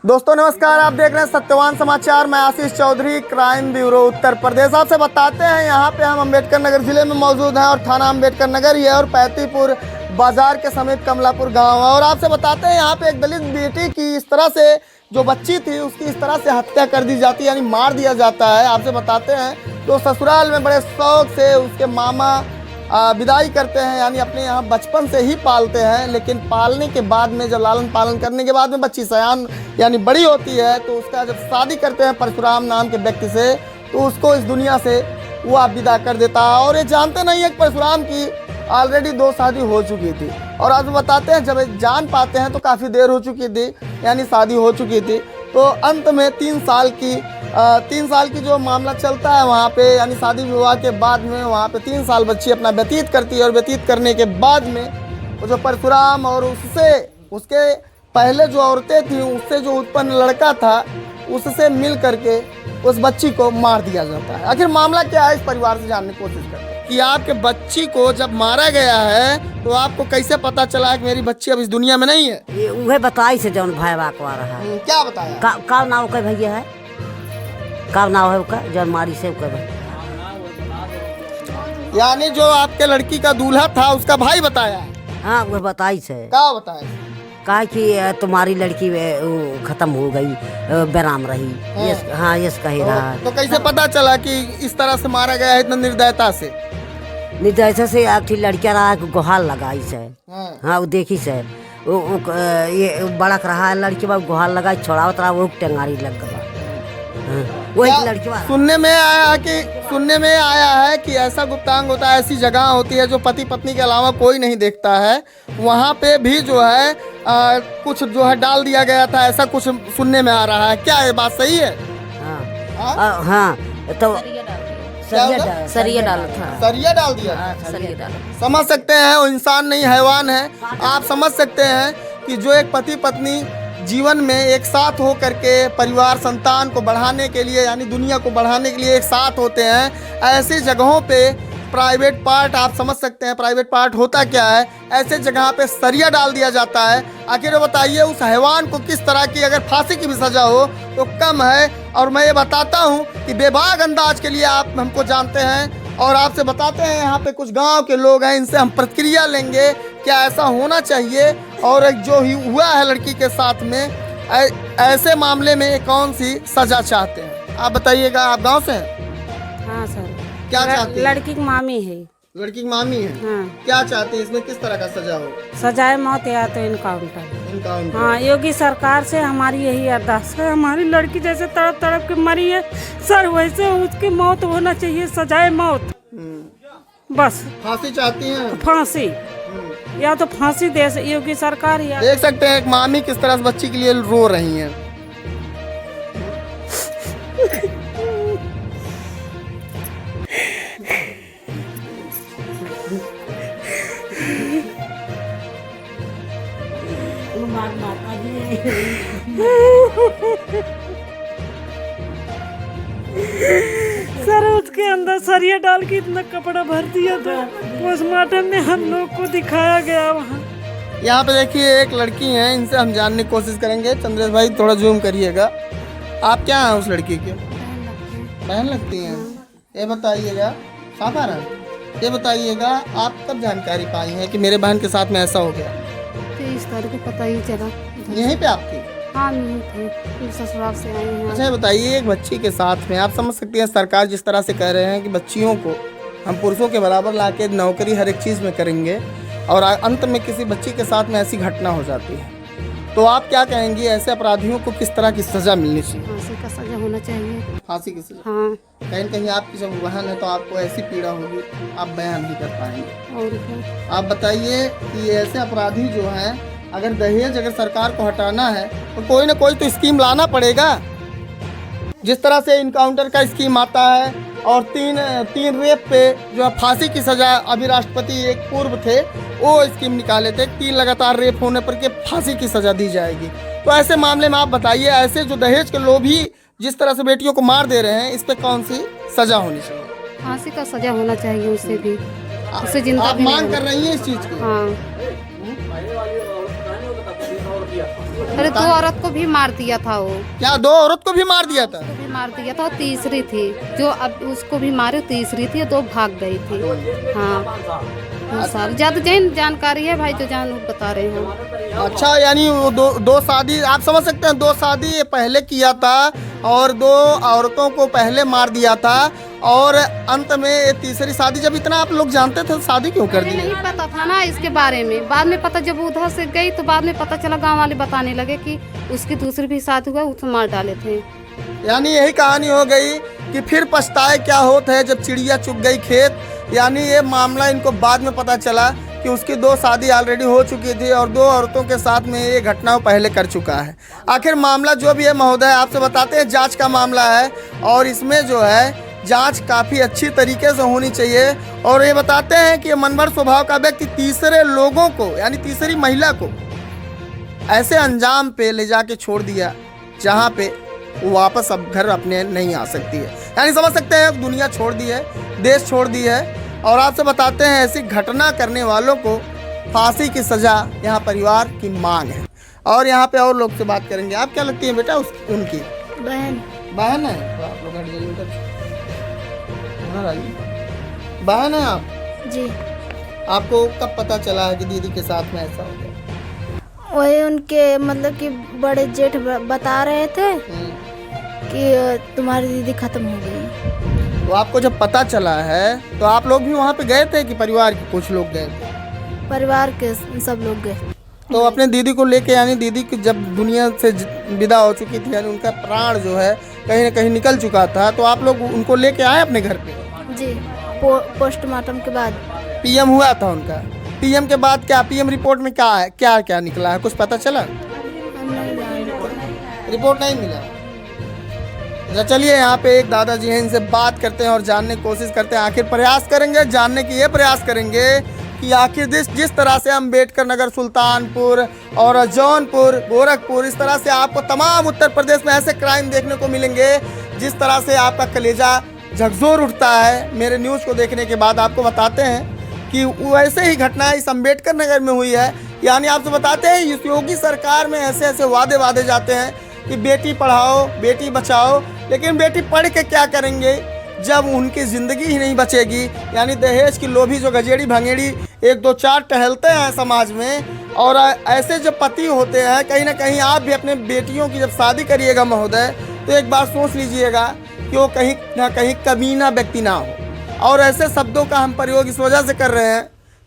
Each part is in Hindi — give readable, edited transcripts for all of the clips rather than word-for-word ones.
दोस्तों नमस्कार, आप देख रहे हैं सत्यवान समाचार। मैं आशीष चौधरी, क्राइम ब्यूरो उत्तर प्रदेश। आपसे बताते हैं, यहाँ पे हम अम्बेडकर नगर जिले में मौजूद हैं और थाना अम्बेडकर नगर ही है और पैतीपुर बाजार के समीप कमलापुर गांव है। और आपसे बताते हैं, यहाँ पे एक दलित बेटी की इस तरह से जो बच्ची थी उसकी इस तरह से हत्या कर दी जाती है, यानी मार दिया जाता है। आपसे बताते हैं, तो ससुराल में बड़े शौक से उसके मामा विदाई करते हैं, यानी अपने यहाँ बचपन से ही पालते हैं। लेकिन पालने के बाद में, जब लालन पालन करने के बाद में बच्ची सयान यानी बड़ी होती है, तो उसका जब शादी करते हैं परशुराम नाम के व्यक्ति से, तो उसको इस दुनिया से वो आप विदा कर देता है। और ये जानते नहीं है कि परशुराम की ऑलरेडी 2 शादी हो चुकी थी। और आज बताते हैं, जब जान पाते हैं तो काफ़ी देर हो चुकी थी, यानी शादी हो चुकी थी। तो अंत में 3 साल की जो मामला चलता है वहाँ पे, यानी शादी विवाह के बाद में वहाँ पे 3 साल बच्ची अपना व्यतीत करती है। और व्यतीत करने के बाद में वो जो परशुराम और उसके पहले जो औरतें थी, उससे जो उत्पन्न लड़का था, उससे मिल करके उस बच्ची को मार दिया जाता है। आखिर मामला क्या है, इस परिवार से जानने की कोशिश करते हैं कि आपके बच्ची को जब मारा गया है तो आपको कैसे पता चला कि मेरी बच्ची अब इस दुनिया में नहीं है? ये उहे बताई से जौन भाई बाकवा रहा है। क्या बताया? का नाव का भैया है, का नाव है उसका जौन मारी से उसका भाई। यानी जो आपके लड़की का दूल्हा था उसका भाई बताया है? हाँ वह बताई से। क्या बताया? कहा कि तुम्हारी लड़की खत्म हो गई, बेराम रही। हाँ यस कही रहा। तो कैसे पता चला कि इस तरह से मारा गया है इतना निर्दयता से? निर्दयता से आखिर लड़किया रहा गुहाल लगाई से। हाँ वो देखी से ये बड़क रहा है लड़की बा, गुहाल लगाई छोड़ावत रहा, वो टेंगारी लग गया। वही लड़की सुनने में आया है कि ऐसा गुप्तांग होता है, ऐसी जगह होती है जो पति पत्नी के अलावा कोई नहीं देखता है, वहाँ पे भी जो है कुछ जो है डाल दिया गया था, ऐसा कुछ सुनने में आ रहा है। क्या ये बात सही है? हाँ तो सरिया डाला था। सरिया डाल दिया? सरिया डाला। समझ सकते हैं, वो इंसान नहीं हैवान है। आप समझ सकते हैं कि जो एक पति पत्नी जीवन में एक साथ हो करके परिवार संतान को बढ़ाने के लिए, यानी दुनिया को बढ़ाने के लिए एक साथ होते हैं, ऐसी जगहों पे प्राइवेट पार्ट, आप समझ सकते हैं प्राइवेट पार्ट होता क्या है, ऐसे जगह पे सरिया डाल दिया जाता है। आखिर बताइए, उस हैवान को किस तरह की अगर फांसी की भी सजा हो तो कम है। और मैं ये बताता हूँ कि बेबाक अंदाज के लिए आप हमको जानते हैं, और आपसे बताते हैं, यहाँ पे कुछ गांव के लोग हैं, इनसे हम प्रतिक्रिया लेंगे क्या ऐसा होना चाहिए, और जो हुआ है लड़की के साथ में, ऐसे मामले में कौन सी सजा चाहते हैं? आप बताइएगा। आप गांव से हैं? हाँ सर। क्या चाहते हैं? लड़की की मामी है। लड़की की मामी है? हाँ। क्या चाहते हैं, इसमें किस तरह का सजा हो? सजाए मौत या तो इनकाउंटर। हाँ, योगी सरकार से हमारी यही अरदास है। हमारी लड़की जैसे तड़प तड़प के मरी है सर, वैसे उसकी मौत होना चाहिए, सजाए मौत। बस फांसी चाहती हैं? फांसी, या तो फांसी दे योगी सरकार। या देख सकते हैं एक मामी किस तरह से बच्ची के लिए रो रही हैं। सर उसके अंदर सरिया डाल के इतना कपड़ा भर दिया था। पोस्टमार्टम में हम लोग को दिखाया गया वहाँ। यहाँ पे देखिए एक लड़की हैं, इनसे हम जानने की कोशिश करेंगे। चंद्रेश भाई थोड़ा जूम करिएगा। आप क्या हैं उस लड़की के? बहन लगती हैं। ये बताइएगा, साफ आ रहा है? ये बताइएगा, आप कब जानकारी पाई है कि मेरे बहन के साथ में ऐसा हो गया? 23 तारीख को पता ही चला। यहीं पे आपकी? हाँ नहीं थे, ससुराल से आए हैं। अच्छा बताइए, एक बच्ची के साथ में आप समझ सकती हैं, सरकार जिस तरह से कह रहे हैं कि बच्चियों को हम पुरुषों के बराबर लाके नौकरी हर एक चीज़ में करेंगे, और अंत में किसी बच्ची के साथ में ऐसी घटना हो जाती है, तो आप क्या कहेंगी? ऐसे अपराधियों को किस तरह की सज़ा मिलनी चाहिए? फांसी का सजा होना चाहिए। फांसी की सजा? हाँ। कहीं कहीं आपकी जब बहन है तो आपको ऐसी पीड़ा होगी, आप बयान नहीं कर पाएंगे। और क्या? आप बताइए कि ऐसे अपराधी जो हैं, अगर दहेज अगर सरकार को हटाना है तो कोई ना कोई तो स्कीम लाना पड़ेगा। जिस तरह से इनकाउंटर का स्कीम आता है, और तीन रेप पे जो है फांसी की सजा, अभी राष्ट्रपति एक पूर्व थे वो स्कीम निकाले थे, 3 लगातार रेप होने पर के फांसी की सजा दी जाएगी। तो ऐसे मामले में आप बताइए, ऐसे जो दहेज के लोभी जिस तरह से बेटियों को मार दे रहे हैं, इस पे कौन सी सजा होनी चाहिए? फांसी का सजा होना चाहिए उससे भी। उससे जिंदा आप मांग कर रही हैं इस चीज़ की? हाँ। अरे 2 औरत को भी मार दिया था वो, क्या 2 औरत को भी मार दिया था? भी मार दिया था। वो तीसरी थी जो अब उसको भी मारे, तीसरी थी, 2 भाग गई थी। हाँ सर, ज्यादा जानकारी है भाई, जो जान बता रहे हैं। अच्छा, यानी वो दो शादी, आप समझ सकते हैं, 2 शादी ये पहले किया था और 2 औरतों को पहले मार दिया था, और अंत में ये तीसरी शादी। जब इतना आप लोग जानते थे शादी क्यों कर दी? नहीं पता था ना इसके बारे में, बाद में पता, जब उधर से गई तो बाद में पता चला, गांव वाले बताने लगे कि उसकी दूसरी भी शादी हुआ, उसको मार डाले थे। यानी यही कहानी हो गई कि फिर पछताए क्या होता है जब चिड़िया चुग गई खेत। यानी ये मामला इनको बाद में पता चला कि उसकी 2 शादी ऑलरेडी हो चुकी थी और 2 औरतों के साथ में ये घटना पहले कर चुका है। आखिर मामला जो भी है महोदय, आपसे बताते हैं जांच का मामला है, और इसमें जो है जांच काफ़ी अच्छी तरीके से होनी चाहिए। और ये बताते हैं कि ये मनवर स्वभाव का व्यक्ति तीसरे लोगों को, यानी तीसरी महिला को ऐसे अंजाम पे ले जाके छोड़ दिया जहाँ पे वो वापस अब घर अपने नहीं आ सकती है। यानी समझ सकते हैं दुनिया छोड़ दी है, देश छोड़ दी है। और आपसे बताते हैं ऐसी घटना करने वालों को फांसी की सज़ा यहाँ परिवार की मांग है। और यहाँ पे और लोग से बात करेंगे। आप क्या लगती है बेटा उनकी बहन है? तो आप लोग हट जाइए उधर, उधर आइए। बहन है आप जी। आपको कब पता चला है कि दीदी के साथ में ऐसा हो गया? वही उनके मतलब कि बड़े जेठ बता रहे थे कि तुम्हारी दीदी खत्म हो गई। तो आपको जब पता चला है तो आप लोग भी वहाँ पे गए थे कि परिवार के कुछ लोग गए थे? परिवार के सब लोग गए। तो अपने दीदी को लेके, यानी दीदी की जब दुनिया से विदा हो चुकी थी, यानी उनका प्राण जो है कहीं ना कहीं निकल चुका था, तो आप लोग उनको लेके आए अपने घर पे? जी। पोस्टमार्टम के बाद पीएम हुआ था उनका। पीएम के बाद क्या पीएम रिपोर्ट में क्या है, क्या क्या निकला है, कुछ पता चला? रिपोर्ट नहीं मिला। अच्छा चलिए, यहाँ पे एक दादाजी हैं, इनसे बात करते हैं और जानने की कोशिश करते हैं। आखिर प्रयास करेंगे, जानने की ये प्रयास करेंगे कि आखिर जिस तरह से अम्बेडकर नगर, सुल्तानपुर और जौनपुर, गोरखपुर, इस तरह से आपको तमाम उत्तर प्रदेश में ऐसे क्राइम देखने को मिलेंगे जिस तरह से आपका कलेजा झकझोर उठता है। मेरे न्यूज़ को देखने के बाद आपको बताते हैं कि वैसे ही घटना इस अम्बेडकर नगर में हुई है। यानी आपसे बताते हैं इस योगी सरकार में ऐसे ऐसे वादे जाते हैं कि बेटी पढ़ाओ, बेटी बचाओ, लेकिन बेटी पढ़ के क्या करेंगे जब उनकी ज़िंदगी ही नहीं बचेगी। यानी दहेज की लोभी जो गजेड़ी भंगेड़ी 1 2 4 टहलते हैं समाज में, और ऐसे जब पति होते हैं, कहीं ना कहीं आप भी अपने बेटियों की जब शादी करिएगा महोदय, तो एक बार सोच लीजिएगा कि वो कहीं ना कहीं कमीना व्यक्ति ना हो। और ऐसे शब्दों का हम प्रयोग इस वजह से कर रहे हैं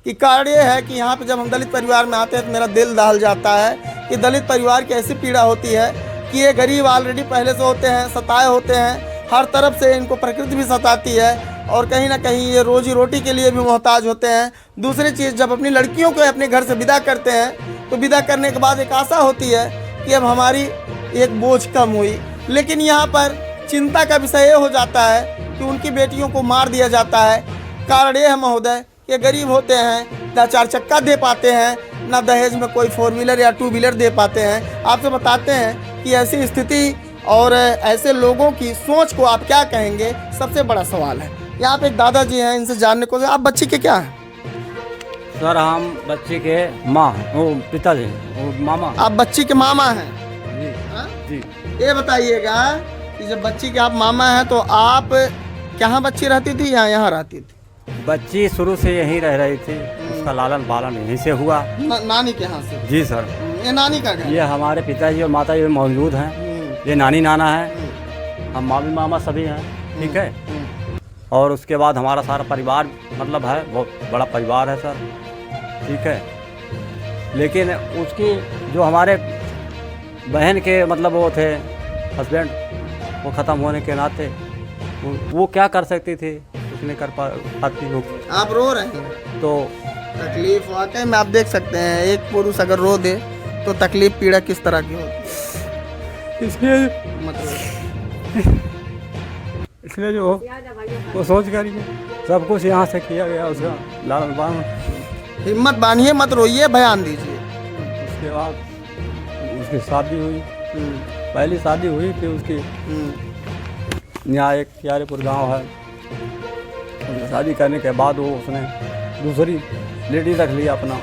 कि कारण ये है कि यहाँ पे जब हम दलित परिवार में आते हैं तो मेरा दिल दहल जाता है कि दलित परिवार की ऐसी पीड़ा होती है कि ये गरीब ऑलरेडी पहले से होते हैं, सताए होते हैं, हर तरफ से इनको प्रकृति भी सताती है, और कहीं ना कहीं ये रोजी रोटी के लिए भी मोहताज होते हैं। दूसरी चीज़, जब अपनी लड़कियों को अपने घर से विदा करते हैं तो विदा करने के बाद एक आशा होती है कि अब हमारी एक बोझ कम हुई, लेकिन यहाँ पर चिंता का विषय ये हो जाता है कि उनकी बेटियों को मार दिया जाता है। कारण ये है महोदय कि गरीब होते हैं, ना 4 चक्का दे पाते हैं, ना दहेज में कोई 4 व्हीलर या 2 व्हीलर दे पाते हैं। आपसे बताते हैं कि ऐसी स्थिति और ऐसे लोगों की सोच को आप क्या कहेंगे, सबसे बड़ा सवाल है। यहाँ पे एक दादाजी हैं, इनसे जानने को। आप बच्ची के क्या हैं? सर हम बच्ची के माँ हैं, वो पिताजी, वो मामा। आप बच्ची के मामा हैं? जी हाँ? जी। ये बताइएगा कि जब बच्ची के आप मामा हैं तो आप कहाँ बच्ची रहती थी या यहाँ रहती थी? बच्ची शुरू से यहीं रह रही थी, उसका लालन पालन यहीं से हुआ। नानी के यहाँ से? जी सर। ये नानी का घर? ये हमारे पिताजी और माता जी मौजूद हैं, ये नानी नाना है, हम मामी मामा सभी हैं, ठीक है। और उसके बाद हमारा सारा परिवार मतलब है, बहुत बड़ा परिवार है सर, ठीक है। लेकिन उसकी जो हमारे बहन के मतलब वो थे हस्बैंड, वो ख़त्म होने के नाते वो क्या कर सकती थी, कुछ नहीं कर पाती हो। आप रो रहे हैं तो तकलीफ वाकई में आप देख सकते हैं, एक पुरुष अगर रो दे तो तकलीफ पीड़ा किस तरह की होती है। इसलिए जो वो सोच कर सब कुछ यहाँ से किया गया, उसका लालन पालन। हिम्मत बांधिए, मत रोइए, बयान दीजिए। उसके बाद उसकी शादी हुई, पहली शादी हुई थी उसकी, यहाँ एक प्यारेपुर गांव है, उसकी शादी करने के बाद वो उसने दूसरी लेडी रख लिया अपना।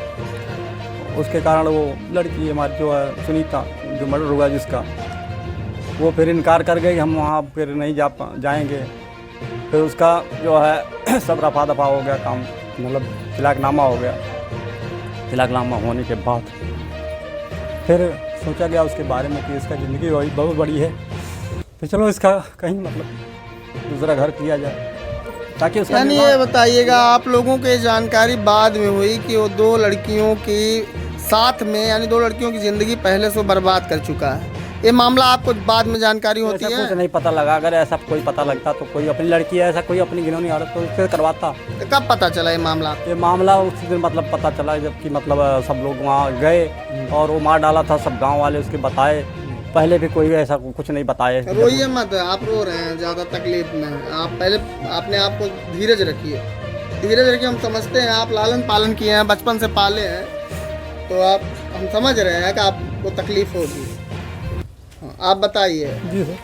उसके कारण वो लड़की हमारी जो है सुनीता, जो मर्डर हुआ जिसका, वो फिर इनकार कर गई, हम वहाँ फिर नहीं जाएंगे। फिर उसका जो है सब रफा दफा हो गया काम, मतलब तिलाकनामा हो गया। तिलाकनामा होने के बाद फिर सोचा गया उसके बारे में कि इसका ज़िंदगी बहुत बड़ी है, तो चलो इसका कहीं मतलब दूसरा घर किया जाए ताकि उसका यानी ये बताइएगा, आप लोगों को ये जानकारी बाद में हुई कि वो 2 लड़कियों की साथ में, यानी 2 लड़कियों की ज़िंदगी पहले से बर्बाद कर चुका है। ये मामला आपको बाद में जानकारी होती है? कुछ नहीं पता लगा। अगर ऐसा कोई पता लगता तो कोई अपनी लड़की है, ऐसा कोई अपनी घिनौनी औरत तो उससे करवाता। तो कब पता चला ये मामला? ये मामला उसी दिन मतलब पता चला, जबकि मतलब सब लोग वहाँ गए और वो मार डाला था, सब गांव वाले उसके बताए। पहले भी कोई ऐसा कुछ नहीं बताए। रोइए मत, आप रो रहे हैं, ज़्यादा तकलीफ में हैं। आप पहले अपने आप को धीरज रखिए, धीरज रखिए। हम समझते हैं आप लालन पालन किए हैं, बचपन से पाले हैं, तो हम समझ रहे हैं कि आपको तकलीफ होगी। आप बताइए। जी सर।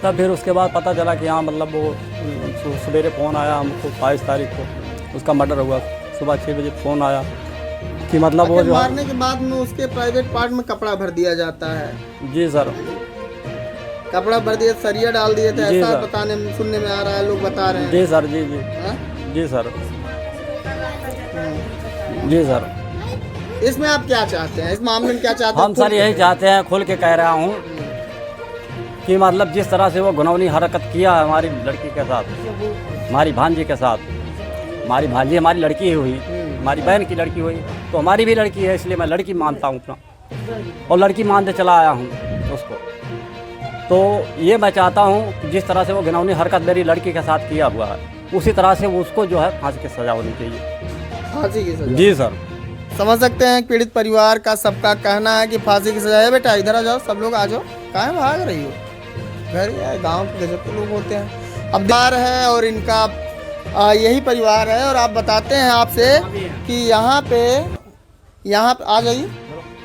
तब फिर उसके बाद पता चला कि हाँ मतलब वो सवेरे फ़ोन आया हमको 22 तारीख को उसका मर्डर हुआ। सुबह 6 बजे फ़ोन आया कि मतलब वो जो मारने के बाद में उसके प्राइवेट पार्ट में कपड़ा भर दिया जाता है। जी सर। कपड़ा भर दिया, सरिया डाल दिए थे, ऐसा बताने सुनने में आ रहा है, लोग बता रहे हैं। जी सर। जी जी। जी सर। जी सर। इसमें आप क्या चाहते हैं, इस मामले में क्या चाहते हैं? हम सर यही चाहते हैं, खुल के कह रहा हूँ कि मतलब जिस तरह से वो घिनौनी हरकत किया है हमारी लड़की के साथ, हमारी भांजी के साथ, हमारी भांजी हमारी लड़की हुई, हमारी बहन की लड़की हुई, तो हमारी भी लड़की है, इसलिए मैं लड़की मानता हूँ अपना, और लड़की मानते चला आया हूँ उसको। तो ये मैं चाहता हूँ कि जिस तरह से वो घिनौनी हरकत मेरी लड़की के साथ किया हुआ है, उसी तरह से उसको जो है फांसी की सज़ा होनी चाहिए। फांसी की सज़ा? जी सर। समझ सकते हैं पीड़ित परिवार का सबका कहना है कि फांसी की सजा है। बेटा इधर आ जाओ, सब लोग आ जाओ, काहे भाग रही हो? घर या गांव के गजब के लोग होते हैं। अब दार है और इनका यही परिवार है, और आप बताते हैं आपसे कि यहाँ पे आ जाइए,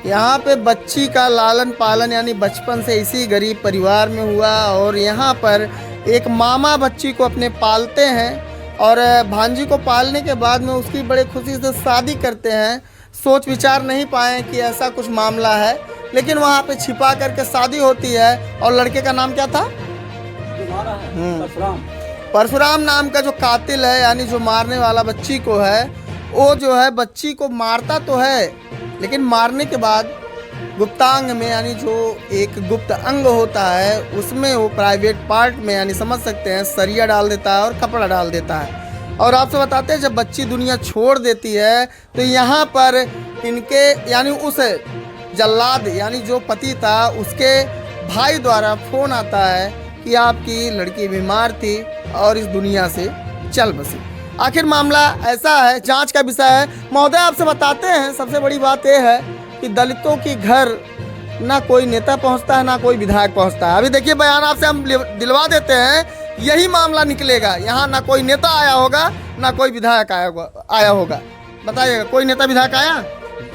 यहाँ पे बच्ची का लालन पालन यानी बचपन से इसी गरीब परिवार में हुआ, और यहाँ पर एक मामा बच्ची को अपने पालते हैं, और भांजी को पालने के बाद में उसकी बड़े खुशी से शादी करते हैं। सोच विचार नहीं पाए कि ऐसा कुछ मामला है, लेकिन वहाँ पे छिपा करके शादी होती है। और लड़के का नाम क्या था? परशुराम नाम का जो कातिल है, यानी जो मारने वाला बच्ची को है, वो जो है बच्ची को मारता तो है, लेकिन मारने के बाद गुप्तांग में, यानी जो एक गुप्त अंग होता है, उसमें वो प्राइवेट पार्ट में, यानी समझ सकते हैं, सरिया डाल देता है और कपड़ा डाल देता है। और आपसे बताते हैं जब बच्ची दुनिया छोड़ देती है तो यहाँ पर इनके यानी उस जल्लाद यानी जो पति था उसके भाई द्वारा फ़ोन आता है कि आपकी लड़की बीमार थी और इस दुनिया से चल बसी। आखिर मामला ऐसा है, जांच का विषय है। महोदय आपसे बताते हैं, सबसे बड़ी बात यह है कि दलितों की घर ना कोई नेता पहुंचता है ना कोई विधायक पहुंचता है। अभी देखिए बयान आपसे हम दिलवा देते हैं, यही मामला निकलेगा। यहाँ ना कोई नेता आया होगा ना कोई विधायक आया होगा। बताइएगा, कोई नेता विधायक आया?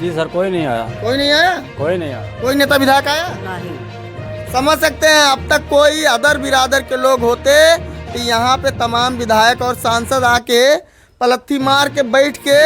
जी सर, कोई नहीं आया। कोई नहीं आया? कोई नहीं आया। कोई नेता विधायक आया नहीं। समझ सकते हैं, अब तक कोई अदर बिरादर के लोग होते तो यहाँ पे तमाम विधायक और सांसद आके पलथी मार के बैठ के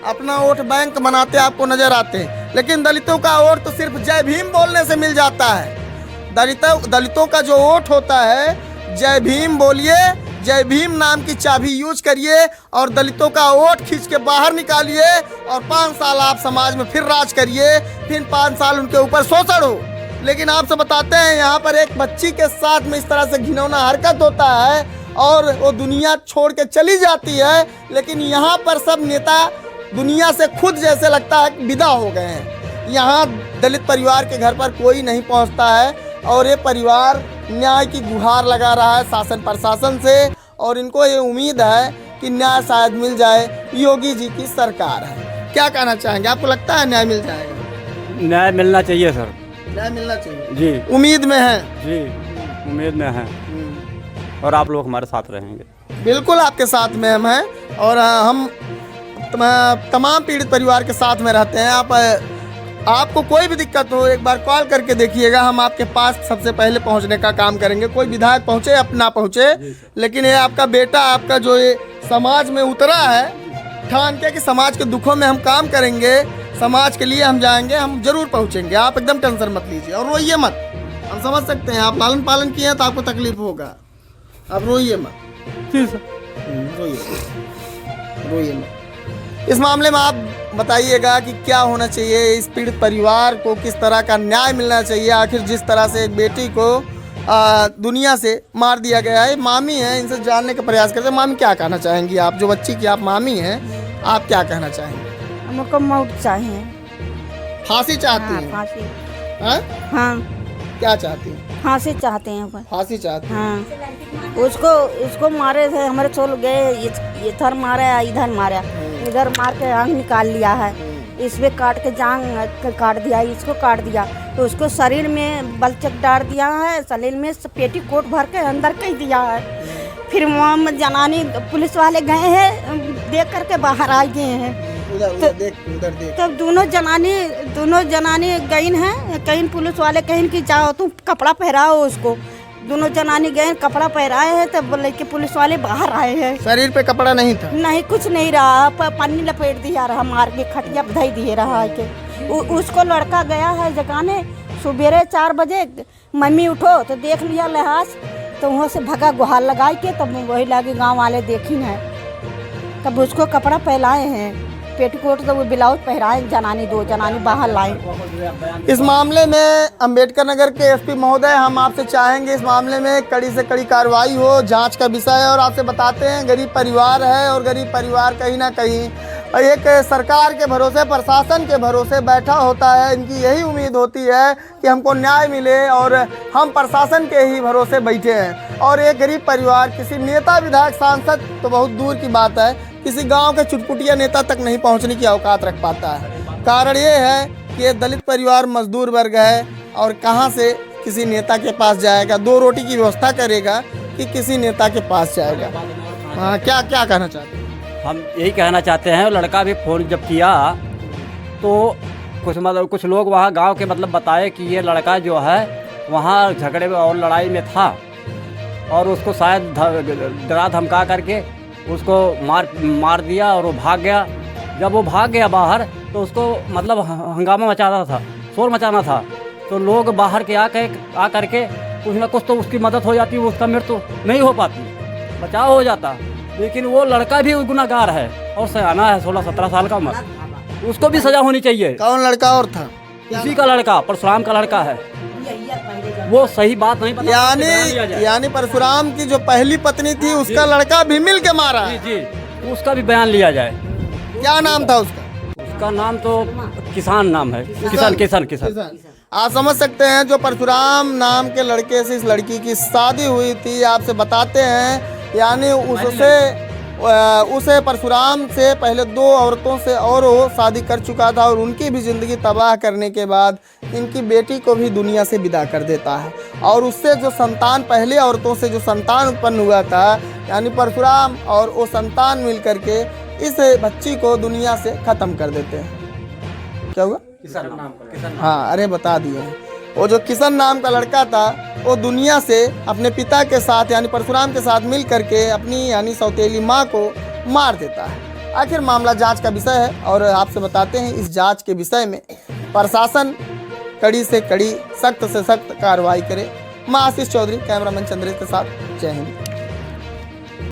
अपना वोट बैंक बनाते आपको नजर आते हैं। लेकिन दलितों का वोट तो सिर्फ जय भीम बोलने से मिल जाता है। दलितों का जो वोट होता है, जय भीम बोलिए, जय भीम नाम की चाबी यूज करिए और दलितों का वोट खींच के बाहर निकालिए, और 5 साल आप समाज में फिर राज करिए, फिर 5 साल उनके ऊपर शोषण हो। लेकिन आपसे बताते हैं यहाँ पर एक बच्ची के साथ में इस तरह से घिनौना हरकत होता है और वो दुनिया छोड़ के चली जाती है। लेकिन यहाँ पर सब नेता दुनिया से खुद जैसे लगता है विदा हो गए हैं। यहाँ दलित परिवार के घर पर कोई नहीं पहुँचता है, और ये परिवार न्याय की गुहार लगा रहा है शासन प्रशासन से, और इनको ये उम्मीद है कि न्याय शायद मिल जाए। योगी जी की सरकार है। क्या कहना चाहेंगे, आपको लगता है न्याय मिल जाएगा? न्याय मिलना चाहिए सर। न्याय मिलना चाहिए जी। उम्मीद में है जी, उम्मीद में है, और आप लोग हमारे साथ रहेंगे। बिल्कुल आपके साथ में हम हैं, और हम तमाम पीड़ित परिवार के साथ में रहते हैं। आपको कोई भी दिक्कत हो एक बार कॉल करके देखिएगा, हम आपके पास सबसे पहले पहुंचने का काम करेंगे। कोई विधायक पहुंचे या ना पहुंचे, लेकिन ये आपका बेटा, आपका जो ये समाज में उतरा है, ठान के कि समाज के दुखों में हम काम करेंगे, समाज के लिए हम जाएंगे, हम जरूर पहुंचेंगे, आप एकदम टेंशन मत लीजिए और रोइए मत। हम समझ सकते हैं आप लालन पालन किए हैं तो आपको तकलीफ होगा, आप रोइए मत। रोइए मत। इस मामले में आप बताइएगा कि क्या होना चाहिए, इस पीड़ित परिवार को किस तरह का न्याय मिलना चाहिए। आखिर जिस तरह से एक बेटी को दुनिया से मार दिया गया है, मामी है, इनसे जानने का प्रयास करते हैं। मामी क्या कहना चाहेंगी आप, जो बच्ची की आप मामी हैं, आप क्या कहना चाहेंगे? हमको मौत चाहिए। फांसी चाहती हैं? फांसी। हाँ? हाँ, क्या चाहती हैं? फांसी चाहते हैं अपन। फांसी चाहती हैं। हाँ, उसको मारे थे, हमारे छोड़ गए, इधर मारा, इधर मारा, इधर मार के आंख निकाल लिया है, इसमें काट के जांग काट दिया, इसको काट दिया, तो उसको शरीर में बलचक डाल दिया है, शरीर में पेटी कोट भर के अंदर कह दिया है। फिर वहाँ जनानी पुलिस वाले गए हैं, देख करके बाहर आ गए हैं। उधर देख। तब दोनों जनानी गई हैं, कहीं पुलिस वाले कहीं कि जाओ तुम कपड़ा पहराओ उसको। दोनों जनानी गए, कपड़ा पहराए हैं, तब बोले कि पुलिस वाले बाहर आए हैं। शरीर पे कपड़ा नहीं था? नहीं, कुछ नहीं रहा, पन्नी लपेट दिया रहा, मार के खटिया बधाई दिए रहा है के। उसको लड़का गया है जगाने, सुबेरे 4 बजे, मम्मी उठो तो देख लिया लिहाज, तो वहाँ से भगा गुहार लगाई के, तब वही लगे गांव वाले देखी हैं, तब उसको कपड़ा पहनाए हैं, पेटीकोट तो वो ब्लाउज पहराए, जनानी 2 जनानी बाहर लाए। इस मामले में अंबेडकर नगर के एसपी महोदय, हम आपसे चाहेंगे इस मामले में कड़ी से कड़ी कार्रवाई हो, जांच का विषय है। और आपसे बताते हैं गरीब परिवार है, और गरीब परिवार कहीं ना कहीं एक सरकार के भरोसे, प्रशासन के भरोसे बैठा होता है। इनकी यही उम्मीद होती है कि हमको न्याय मिले, और हम प्रशासन के ही भरोसे बैठे हैं। और एक गरीब परिवार किसी नेता, विधायक, सांसद तो बहुत दूर की बात है, किसी गांव के चुटपुटिया नेता तक नहीं पहुंचने की औकात रख पाता है। कारण ये है कि ये दलित परिवार मजदूर वर्ग है, और कहां से किसी नेता के पास जाएगा, 2 रोटी की व्यवस्था करेगा कि किसी नेता के पास जाएगा। हाँ, क्या कहना चाहते हैं? हम यही कहना चाहते हैं, लड़का भी फ़ोन जब किया तो कुछ लोग वहाँ गांव के बताए कि ये लड़का जो है वहाँ झगड़े और लड़ाई में था, और उसको शायद डरा धमका करके उसको मार दिया, और वो भाग गया। जब वो भाग गया बाहर, तो उसको हंगामा मचाना था, शोर मचाना था, तो लोग बाहर के आ करके कुछ ना कुछ तो उसकी मदद हो जाती, उसका मृत्यु नहीं हो पाती, बचाव हो जाता। लेकिन वो लड़का भी गुनहगार है, और सयाना है, 16-17 साल का उम्र, उसको भी सजा होनी चाहिए। कौन लड़का और था? इसी का लड़का, परशुराम का लड़का है। वो सही बात नहीं बता, यानी परशुराम की जो पहली पत्नी थी, उसका लड़का भी मिल के मारा? जी, उसका भी बयान लिया जाए। क्या नाम था उसका? उसका नाम तो किसान नाम है, किसान। आप समझ सकते हैं, जो परशुराम नाम के लड़के से इस लड़की की शादी हुई थी, आपसे बताते हैं, यानी उसे परशुराम से पहले 2 औरतों से और वो शादी कर चुका था, और उनकी भी ज़िंदगी तबाह करने के बाद इनकी बेटी को भी दुनिया से विदा कर देता है। और उससे जो संतान, पहले औरतों से जो संतान उत्पन्न हुआ था, यानी परशुराम और वो संतान मिल करके इस बच्ची को दुनिया से ख़त्म कर देते हैं। क्या हुआ? किसान। हाँ, अरे बता दिए हैं। वो जो किशन नाम का लड़का था, वो दुनिया से अपने पिता के साथ, यानी परशुराम के साथ मिल करके अपनी यानी सौतेली माँ को मार देता है। आखिर मामला जांच का विषय है, और आपसे बताते हैं इस जांच के विषय में प्रशासन कड़ी से कड़ी, सख्त से सख्त कार्रवाई करे। मैं आशीष चौधरी, कैमरामैन चंद्रेश के साथ, जय हिंद।